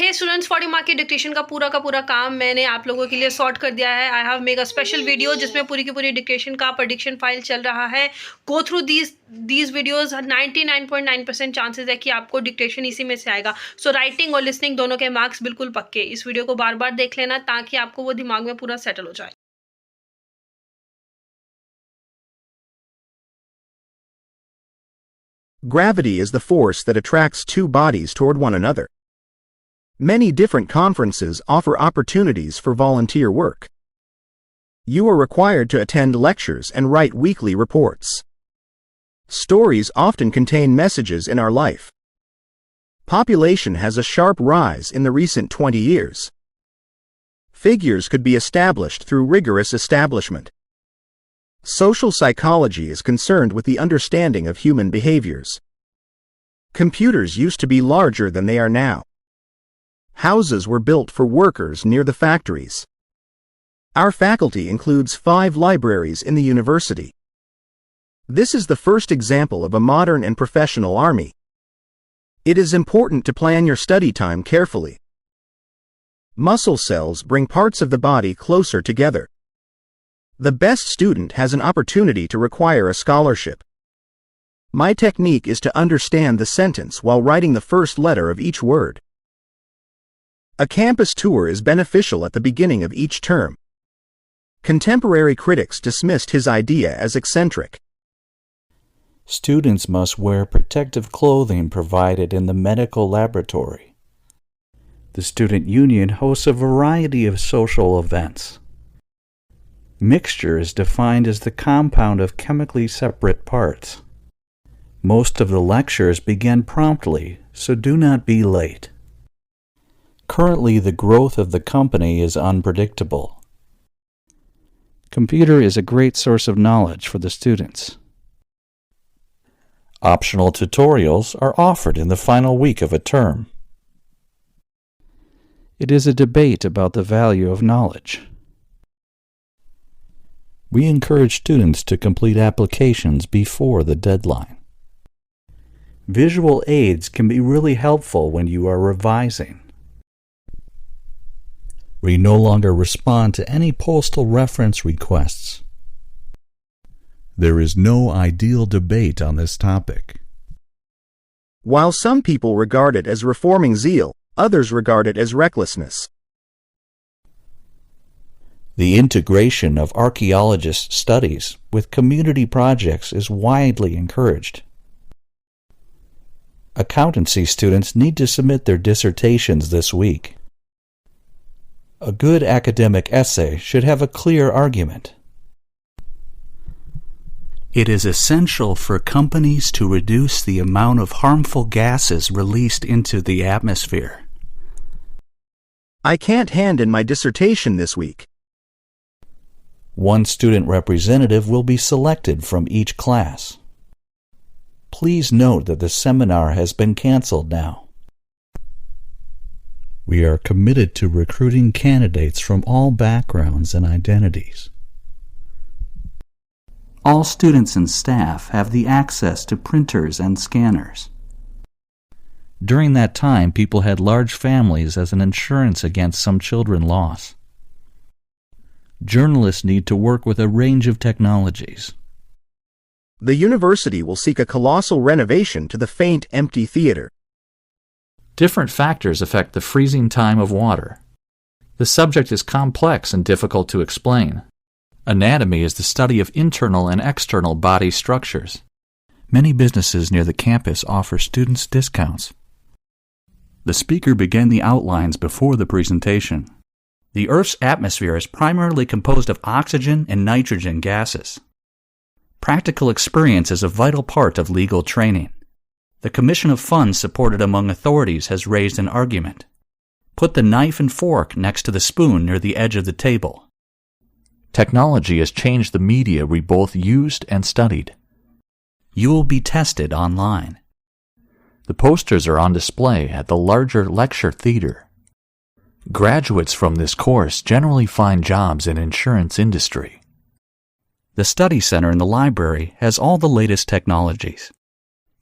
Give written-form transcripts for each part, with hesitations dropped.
हे students, 40 mark के dictation का पूरा काम मैंने आप लोगों के लिए सॉर्ट कर दिया है। I have make a special video जिसमें पूरी की पूरी डिक्टेशन का प्रेडिक्शन फाइल चल रहा है। Go through these videos. 99.9% chances है कि आपको डिक्टेशन इसी में से आएगा। सो राइटिंग और लिसनिंग दोनों के मार्क्स बिल्कुल पक्के। इस वीडियो को बार बार देख लेना ताकि आपको वो दिमाग में पूरा सेटल हो जाए। Gravity is the force that attracts two bodies toward one another. Many different conferences offer opportunities for volunteer work. You are required to attend lectures and write weekly reports. Stories often contain messages in our life. Population has a sharp rise in the recent 20 years. Figures could be established through rigorous establishment. Social psychology is concerned with the understanding of human behaviors. Computers used to be larger than they are now. Houses were built for workers near the factories. Our faculty includes 5 libraries in the university. This is the first example of a modern and professional army. It is important to plan your study time carefully. Muscle cells bring parts of the body closer together. The best student has an opportunity to require a scholarship. My technique is to understand the sentence while writing the first letter of each word. A campus tour is beneficial at the beginning of each term. Contemporary critics dismissed his idea as eccentric. Students must wear protective clothing provided in the medical laboratory. The student union hosts a variety of social events. Mixture is defined as the compound of chemically separate parts. Most of the lectures begin promptly, so do not be late. Currently, the growth of the company is unpredictable. Computer is a great source of knowledge for the students. Optional tutorials are offered in the final week of a term. It is a debate about the value of knowledge. We encourage students to complete applications before the deadline. Visual aids can be really helpful when you are revising. We no longer respond to any postal reference requests. There is no ideal debate on this topic. While some people regard it as reforming zeal, others regard it as recklessness. The integration of archaeologist studies with community projects is widely encouraged. Accountancy students need to submit their dissertations this week. A good academic essay should have a clear argument. It is essential for companies to reduce the amount of harmful gases released into the atmosphere. I can't hand in my dissertation this week. One student representative will be selected from each class. Please note that the seminar has been canceled now. We are committed to recruiting candidates from all backgrounds and identities. All students and staff have the access to printers and scanners. During that time, people had large families as an insurance against some children loss. Journalists need to work with a range of technologies. The university will seek a colossal renovation to the faint, empty theater. Different factors affect the freezing time of water. The subject is complex and difficult to explain. Anatomy is the study of internal and external body structures. Many businesses near the campus offer students discounts. The speaker began the outlines before the presentation. The Earth's atmosphere is primarily composed of oxygen and nitrogen gases. Practical experience is a vital part of legal training. The Commission of Funds supported among authorities has raised an argument. Put the knife and fork next to the spoon near the edge of the table. Technology has changed the media we both used and studied. You will be tested online. The posters are on display at the larger lecture theater. Graduates from this course generally find jobs in insurance industry. The study center in the library has all the latest technologies.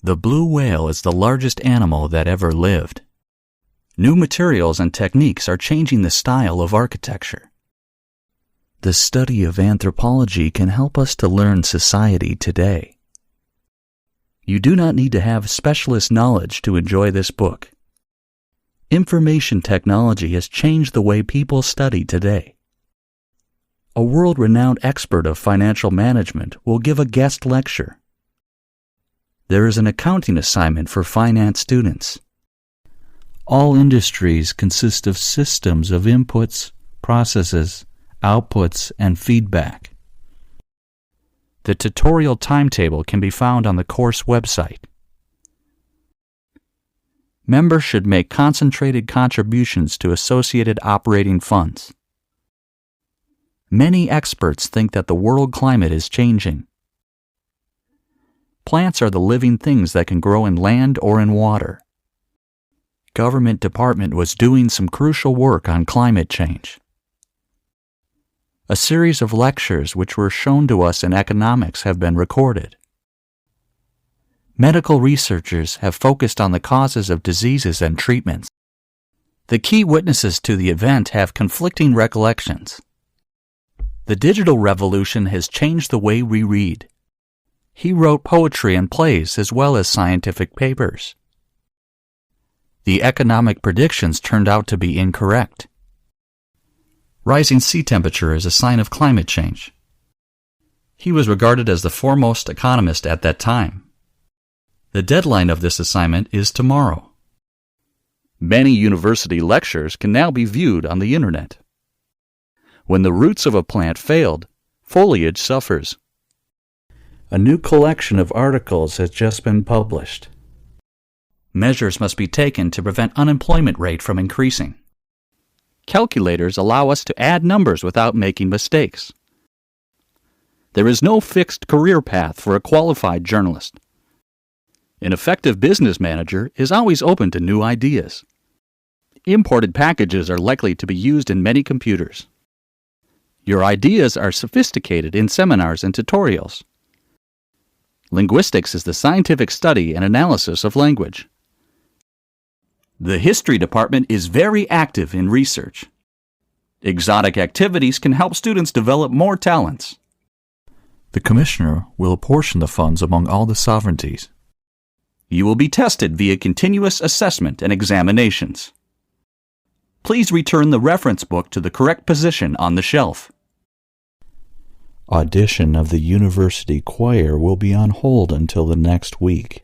The blue whale is the largest animal that ever lived. New materials and techniques are changing the style of architecture. The study of anthropology can help us to learn society today. You do not need to have specialist knowledge to enjoy this book. Information technology has changed the way people study today. A world-renowned expert of financial management will give a guest lecture. There is an accounting assignment for finance students. All industries consist of systems of inputs, processes, outputs, and feedback. The tutorial timetable can be found on the course website. Members should make concentrated contributions to associated operating funds. Many experts think that the world climate is changing. Plants are the living things that can grow in land or in water. Government department was doing some crucial work on climate change. A series of lectures which were shown to us in economics have been recorded. Medical researchers have focused on the causes of diseases and treatments. The key witnesses to the event have conflicting recollections. The digital revolution has changed the way we read. He wrote poetry and plays as well as scientific papers. The economic predictions turned out to be incorrect. Rising sea temperature is a sign of climate change. He was regarded as the foremost economist at that time. The deadline of this assignment is tomorrow. Many university lectures can now be viewed on the internet. When the roots of a plant failed, foliage suffers. A new collection of articles has just been published. Measures must be taken to prevent unemployment rate from increasing. Calculators allow us to add numbers without making mistakes. There is no fixed career path for a qualified journalist. An effective business manager is always open to new ideas. Imported packages are likely to be used in many computers. Your ideas are sophisticated in seminars and tutorials. Linguistics is the scientific study and analysis of language. The history department is very active in research. Exotic activities can help students develop more talents. The commissioner will apportion the funds among all the sovereignties. You will be tested via continuous assessment and examinations. Please return the reference book to the correct position on the shelf. Audition of the university choir will be on hold until the next week.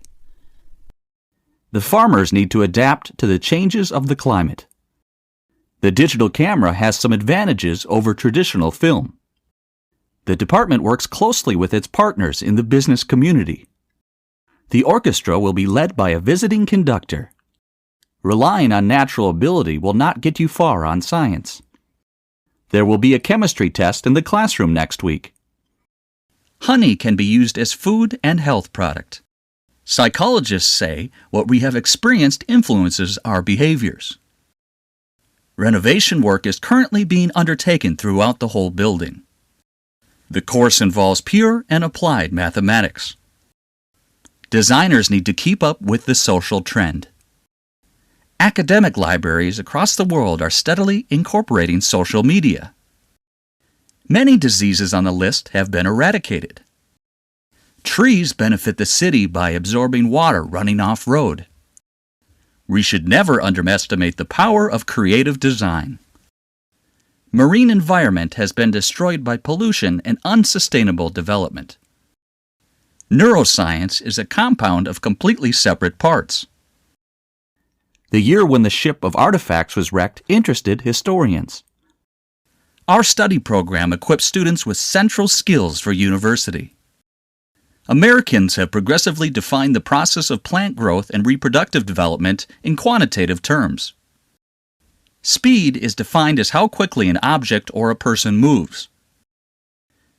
The farmers need to adapt to the changes of the climate. The digital camera has some advantages over traditional film. The department works closely with its partners in the business community. The orchestra will be led by a visiting conductor. Relying on natural ability will not get you far on science. There will be a chemistry test in the classroom next week. Honey can be used as food and health product. Psychologists say what we have experienced influences our behaviors. Renovation work is currently being undertaken throughout the whole building. The course involves pure and applied mathematics. Designers need to keep up with the social trend. Academic libraries across the world are steadily incorporating social media. Many diseases on the list have been eradicated. Trees benefit the city by absorbing water running off-road. We should never underestimate the power of creative design. Marine environment has been destroyed by pollution and unsustainable development. Neuroscience is a compound of completely separate parts. The year when the ship of artifacts was wrecked interested historians. Our study program equips students with central skills for university. Americans have progressively defined the process of plant growth and reproductive development in quantitative terms. Speed is defined as how quickly an object or a person moves.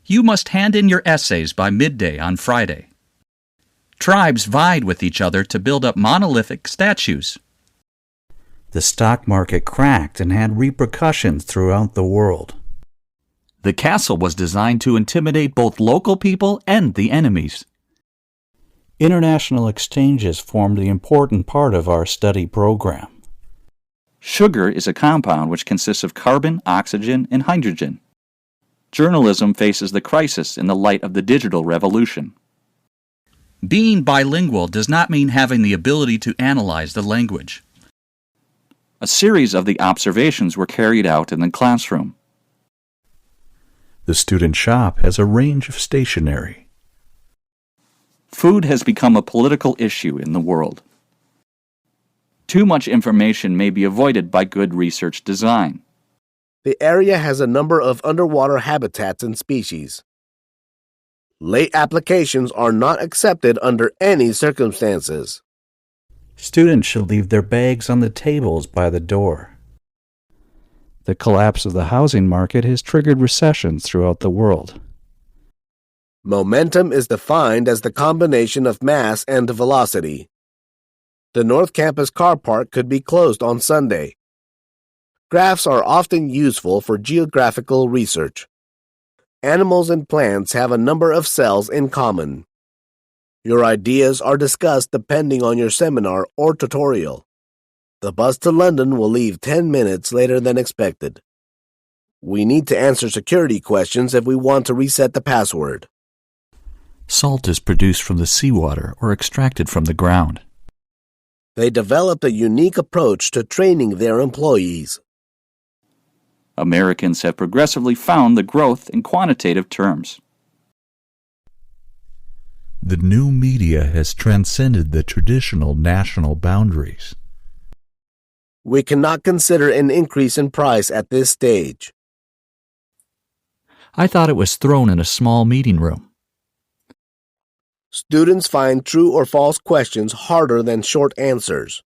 You must hand in your essays by midday on Friday. Tribes vied with each other to build up monolithic statues. The stock market cracked and had repercussions throughout the world. The castle was designed to intimidate both local people and the enemies. International exchanges formed the important part of our study program. Sugar is a compound which consists of carbon, oxygen, and hydrogen. Journalism faces the crisis in the light of the digital revolution. Being bilingual does not mean having the ability to analyze the language. A series of the observations were carried out in the classroom. The student shop has a range of stationery. Food has become a political issue in the world. Too much information may be avoided by good research design. The area has a number of underwater habitats and species. Late applications are not accepted under any circumstances. Students should leave their bags on the tables by the door. The collapse of the housing market has triggered recessions throughout the world. Momentum is defined as the combination of mass and velocity. The North Campus car park could be closed on Sunday. Graphs are often useful for geographical research. Animals and plants have a number of cells in common. Your ideas are discussed depending on your seminar or tutorial. The bus to London will leave 10 minutes later than expected. We need to answer security questions if we want to reset the password. Salt is produced from the seawater or extracted from the ground. They developed a unique approach to training their employees. Americans have progressively found the growth in quantitative terms. The new media has transcended the traditional national boundaries. We cannot consider an increase in price at this stage. I thought it was thrown in a small meeting room. Students find true or false questions harder than short answers.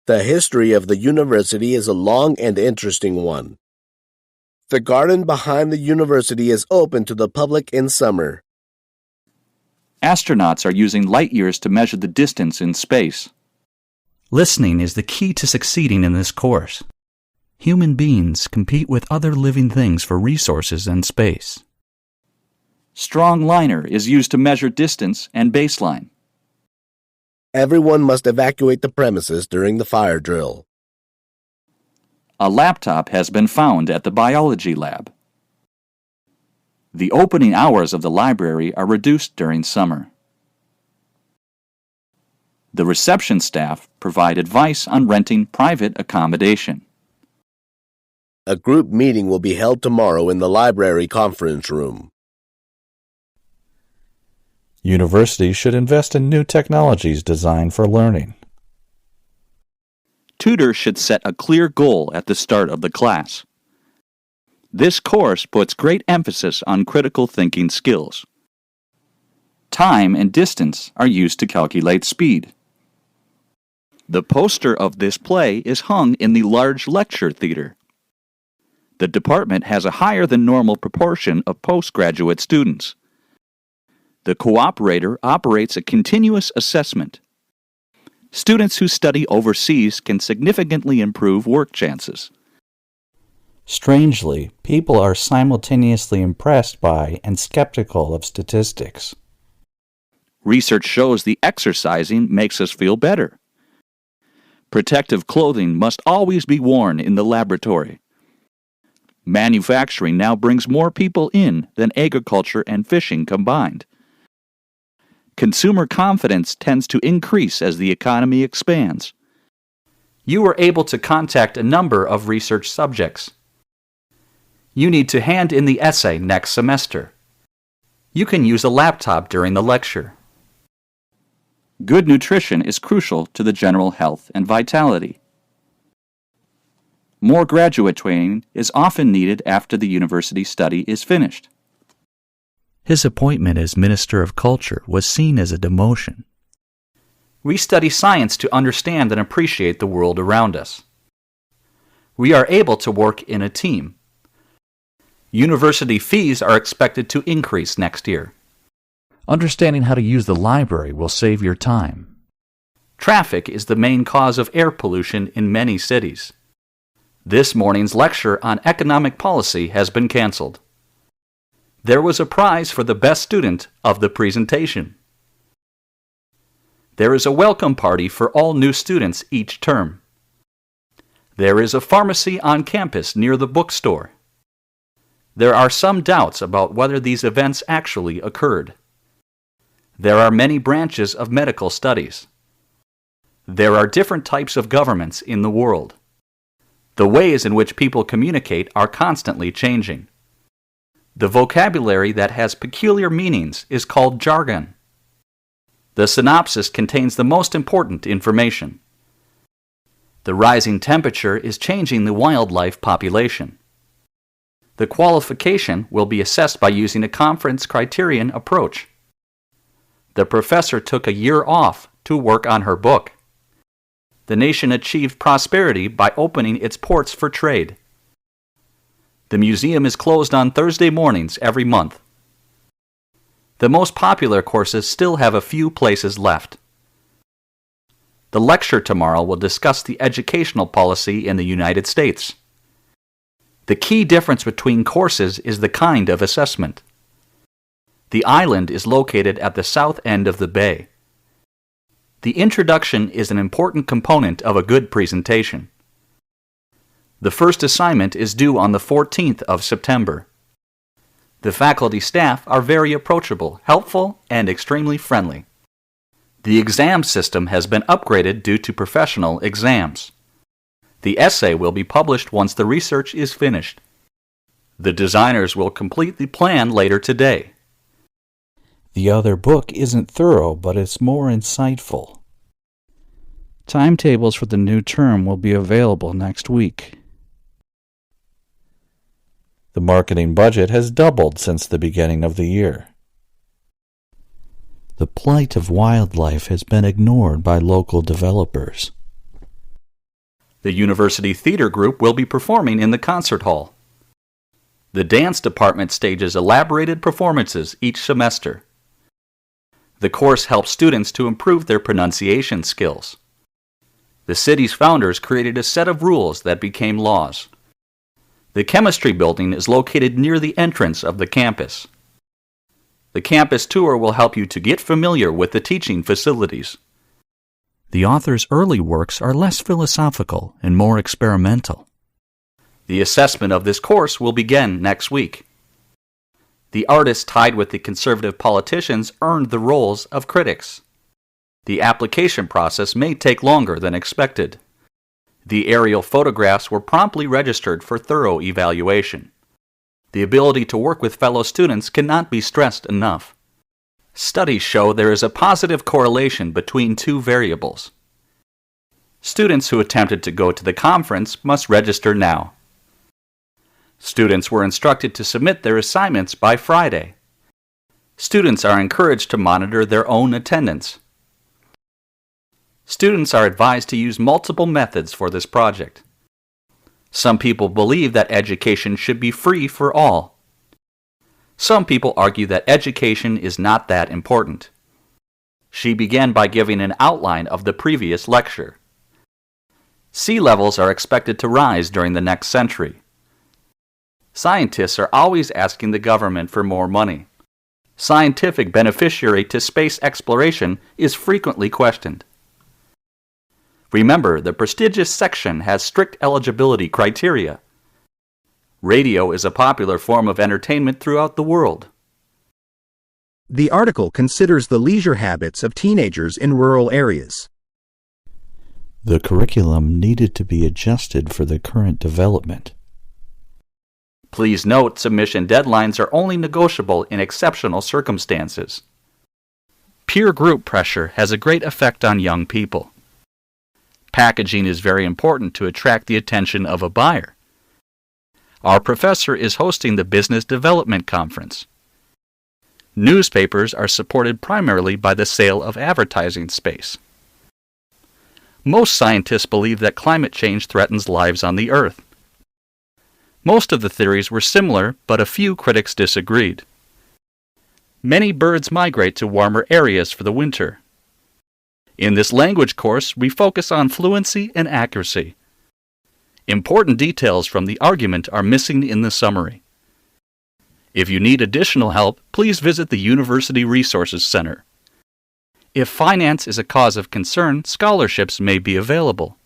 The history of the university is a long and interesting one. The garden behind the university is open to the public in summer. Astronauts are using light years to measure the distance in space. Listening is the key to succeeding in this course. Human beings compete with other living things for resources and space. Strong liner is used to measure distance and baseline. Everyone must evacuate the premises during the fire drill. A laptop has been found at the biology lab. The opening hours of the library are reduced during summer. The reception staff provide advice on renting private accommodation. A group meeting will be held tomorrow in the library conference room. Universities should invest in new technologies designed for learning. Tutors should set a clear goal at the start of the class. This course puts great emphasis on critical thinking skills. Time and distance are used to calculate speed. The poster of this play is hung in the large lecture theater. The department has a higher than normal proportion of postgraduate students. The cooperator operates a continuous assessment. Students who study overseas can significantly improve work chances. Strangely, people are simultaneously impressed by and skeptical of statistics. Research shows the exercising makes us feel better. Protective clothing must always be worn in the laboratory. Manufacturing now brings more people in than agriculture and fishing combined. Consumer confidence tends to increase as the economy expands. You were able to contact a number of research subjects. You need to hand in the essay next semester. You can use a laptop during the lecture. Good nutrition is crucial to the general health and vitality. More graduate training is often needed after the university study is finished. His appointment as Minister of Culture was seen as a demotion. We study science to understand and appreciate the world around us. We are able to work in a team. University fees are expected to increase next year. Understanding how to use the library will save your time. Traffic is the main cause of air pollution in many cities. This morning's lecture on economic policy has been canceled. There was a prize for the best student of the presentation. There is a welcome party for all new students each term. There is a pharmacy on campus near the bookstore. There are some doubts about whether these events actually occurred. There are many branches of medical studies. There are different types of governments in the world. The ways in which people communicate are constantly changing. The vocabulary that has peculiar meanings is called jargon. The synopsis contains the most important information. The rising temperature is changing the wildlife population. The qualification will be assessed by using a conference criterion approach. The professor took a year off to work on her book. The nation achieved prosperity by opening its ports for trade. The museum is closed on Thursday mornings every month. The most popular courses still have a few places left. The lecture tomorrow will discuss the educational policy in the United States. The key difference between courses is the kind of assessment. The island is located at the south end of the bay. The introduction is an important component of a good presentation. The first assignment is due on the 14th of September. The faculty staff are very approachable, helpful, and extremely friendly. The exam system has been upgraded due to professional exams. The essay will be published once the research is finished. The designers will complete the plan later today. The other book isn't thorough, but it's more insightful. Timetables for the new term will be available next week. The marketing budget has doubled since the beginning of the year. The plight of wildlife has been ignored by local developers. The University Theater Group will be performing in the concert hall. The dance department stages elaborated performances each semester. The course helps students to improve their pronunciation skills. The city's founders created a set of rules that became laws. The chemistry building is located near the entrance of the campus. The campus tour will help you to get familiar with the teaching facilities. The author's early works are less philosophical and more experimental. The assessment of this course will begin next week. The artists tied with the conservative politicians earned the roles of critics. The application process may take longer than expected. The aerial photographs were promptly registered for thorough evaluation. The ability to work with fellow students cannot be stressed enough. Studies show there is a positive correlation between two variables. Students who attempted to go to the conference must register now. Students were instructed to submit their assignments by Friday. Students are encouraged to monitor their own attendance. Students are advised to use multiple methods for this project. Some people believe that education should be free for all. Some people argue that education is not that important. She began by giving an outline of the previous lecture. Sea levels are expected to rise during the next century. Scientists are always asking the government for more money. Scientific beneficiary to space exploration is frequently questioned. Remember, the prestigious section has strict eligibility criteria. Radio is a popular form of entertainment throughout the world. The article considers the leisure habits of teenagers in rural areas. The curriculum needed to be adjusted for the current development. Please note, submission deadlines are only negotiable in exceptional circumstances. Peer group pressure has a great effect on young people. Packaging is very important to attract the attention of a buyer. Our professor is hosting the Business Development Conference. Newspapers are supported primarily by the sale of advertising space. Most scientists believe that climate change threatens lives on the Earth. Most of the theories were similar, but a few critics disagreed. Many birds migrate to warmer areas for the winter. In this language course, we focus on fluency and accuracy. Important details from the argument are missing in the summary. If you need additional help, please visit the University Resources Center. If finance is a cause of concern, scholarships may be available.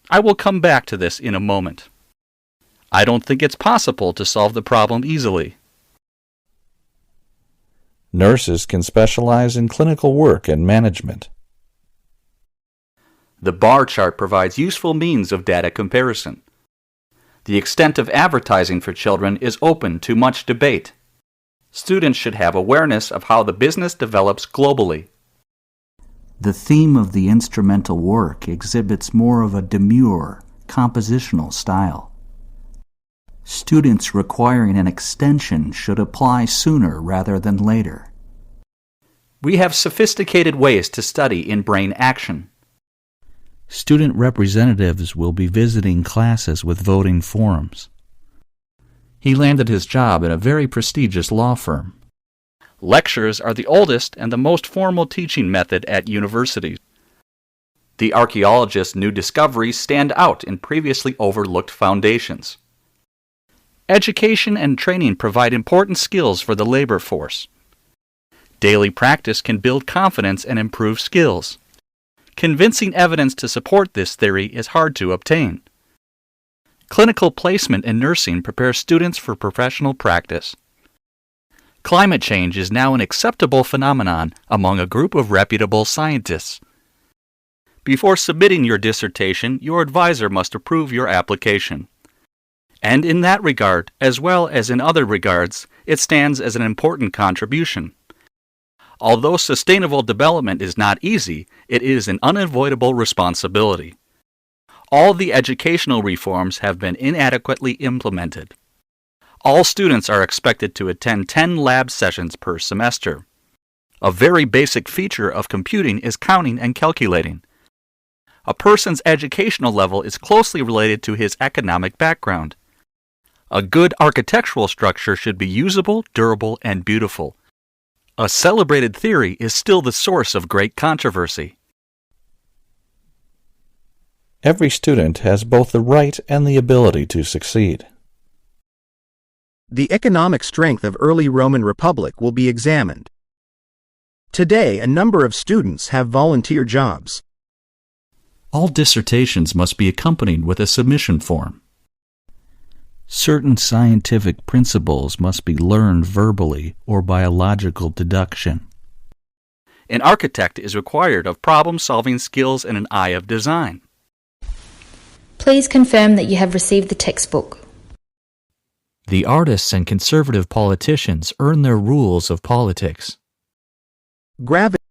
I will come back to this in a moment. I don't think it's possible to solve the problem easily. Nurses can specialize in clinical work and management. The bar chart provides useful means of data comparison. The extent of advertising for children is open to much debate. Students should have awareness of how the business develops globally. The theme of the instrumental work exhibits more of a demure, compositional style. Students requiring an extension should apply sooner rather than later. We have sophisticated ways to study in brain action. Student representatives will be visiting classes with voting forms. He landed his job in a very prestigious law firm. Lectures are the oldest and the most formal teaching method at universities. The archaeologist's new discoveries stand out in previously overlooked foundations. Education and training provide important skills for the labor force. Daily practice can build confidence and improve skills. Convincing evidence to support this theory is hard to obtain. Clinical placement in nursing prepares students for professional practice. Climate change is now an acceptable phenomenon among a group of reputable scientists. Before submitting your dissertation, your advisor must approve your application. And in that regard, as well as in other regards, it stands as an important contribution. Although sustainable development is not easy, it is an unavoidable responsibility. All the educational reforms have been inadequately implemented. All students are expected to attend 10 lab sessions per semester. A very basic feature of computing is counting and calculating. A person's educational level is closely related to his economic background. A good architectural structure should be usable, durable, and beautiful. A celebrated theory is still the source of great controversy. Every student has both the right and the ability to succeed. The economic strength of early Roman Republic will be examined. Today, a number of students have volunteer jobs. All dissertations must be accompanied with a submission form. Certain scientific principles must be learned verbally or by a logical deduction. An architect is required of problem-solving skills and an eye of design. Please confirm that you have received the textbook. The artists and conservative politicians earn their rules of politics. Gravity